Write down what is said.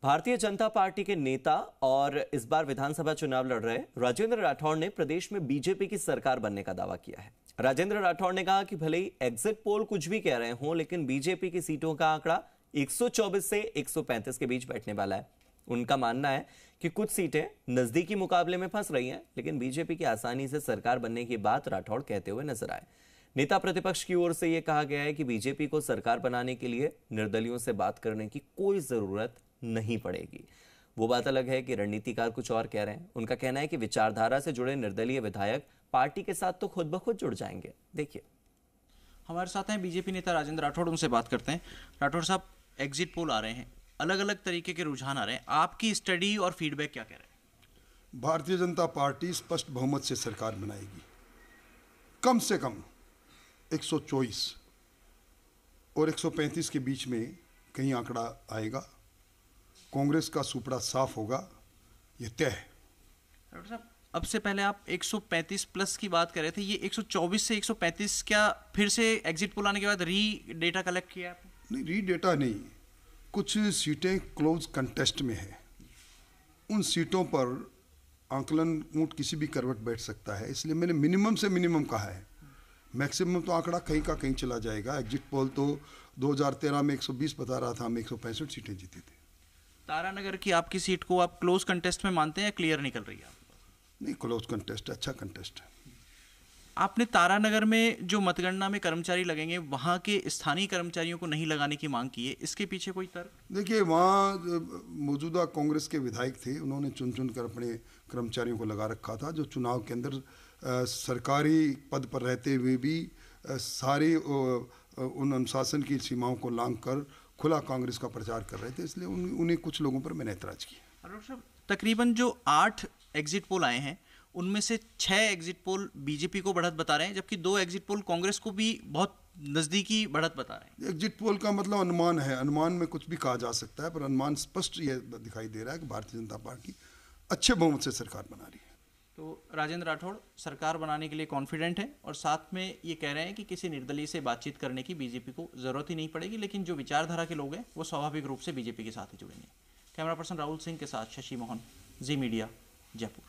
Bharatiya Janata party के नेता और इस बार विधानसभा चुनाव लड़ रहे राजेंद्र राठौड़ ने प्रदेश में बीजेपी की सरकार बनने का दावा किया है। राजेंद्र राठौड़ ने कहा कि भले ही एग्जिट पोल कुछ भी कह रहे हों, लेकिन बीजेपी की सीटों का आंकड़ा 124 से 135 के बीच बैठने वाला है। उनका मानना है कि कुछ सीटें नजदीकी मुकाबले में फंस रही हैं, लेकिन बीजेपी की आसानी से सरकार बनने की बात राठौड़ कहते हुए नजर आए। नेता प्रतिपक्ष की ओर से यह कहा गया है कि बीजेपी को सरकार बनाने के लिए निर्दलियों से बात करने की कोई जरूरत नहीं पड़ेगी। वो बात अलग है कि रणनीतिकार कुछ और कह रहे हैं। उनका कहना है कि विचारधारा से जुड़े निर्दलीय विधायक पार्टी के साथ तो खुद ब खुद जुड़ जाएंगे। देखिए, हमारे साथ हैं बीजेपी नेता राजेंद्र राठौड़, उनसे बात करते हैं। राठौड़ साहब, एग्जिट पोल आ रहे हैं, अलग अलग तरीके के रुझान आ रहे हैं, आपकी स्टडी और फीडबैक क्या कह रहे हैं? भारतीय जनता पार्टी स्पष्ट बहुमत से सरकार बनाएगी। कम से कम 124 और 135 के बीच में कहीं आंकड़ा आएगा। कांग्रेस का सुपड़ा साफ होगा, ये तय है। डॉक्टर साहब, अब से पहले आप 135 प्लस की बात कर रहे थे, ये 124 से 135 क्या फिर से एग्जिट पोल आने के बाद री डेटा कलेक्ट किया आपने? नहीं, री डेटा नहीं, कुछ सीटें क्लोज कंटेस्ट में है। उन सीटों पर आंकलन ऊंट किसी भी करवट बैठ सकता है, इसलिए मैंने मिनिमम से मिनिमम कहा है। मैक्सिमम तो आंकड़ा कहीं का कहीं चला जाएगा। एग्जिट पोल तो 2013 में 120 बता रहा था, हम 165 सीटें जीते थे। तारानगर की आपकी सीट को आप क्लोज कंटेस्ट में मानते हैं या क्लियर निकल रही है? नहीं, क्लोज कंटेस्ट, अच्छा कंटेस्ट है। आपने तारानगर में जो मतगणना में कर्मचारी लगेंगे, वहाँ के स्थानीय कर्मचारियों को नहीं लगाने की मांग की है, इसके पीछे कोई तर्क? देखिए, वहाँ मौजूदा कांग्रेस के विधायक थे, उन्होंने चुन चुन कर अपने कर्मचारियों को लगा रखा था, जो चुनाव के अंदर सरकारी पद पर रहते हुए भी सारी उन अनुशासन की सीमाओं को लांघ कर खुला कांग्रेस का प्रचार कर रहे थे, इसलिए उन्हें कुछ लोगों पर मैंने ऐतराज किया। डॉक्टर साहब, तकरीबन जो 8 एग्जिट पोल आए हैं, उनमें से 6 एग्जिट पोल बीजेपी को बढ़त बता रहे हैं, जबकि 2 एग्जिट पोल कांग्रेस को भी बहुत नजदीकी बढ़त बता रहे हैं। एग्जिट पोल का मतलब अनुमान है, अनुमान में कुछ भी कहा जा सकता है, पर अनुमान स्पष्ट यह दिखाई दे रहा है कि भारतीय जनता पार्टी अच्छे बहुमत से सरकार बना रही है। तो राजेंद्र राठौड़ सरकार बनाने के लिए कॉन्फिडेंट है और साथ में ये कह रहे हैं कि किसी निर्दलीय से बातचीत करने की बीजेपी को जरूरत ही नहीं पड़ेगी, लेकिन जो विचारधारा के लोग हैं वो स्वाभाविक रूप से बीजेपी के साथ ही जुड़ेंगे। कैमरा पर्सन राहुल सिंह के साथ शशि मोहन, जी मीडिया, जयपुर।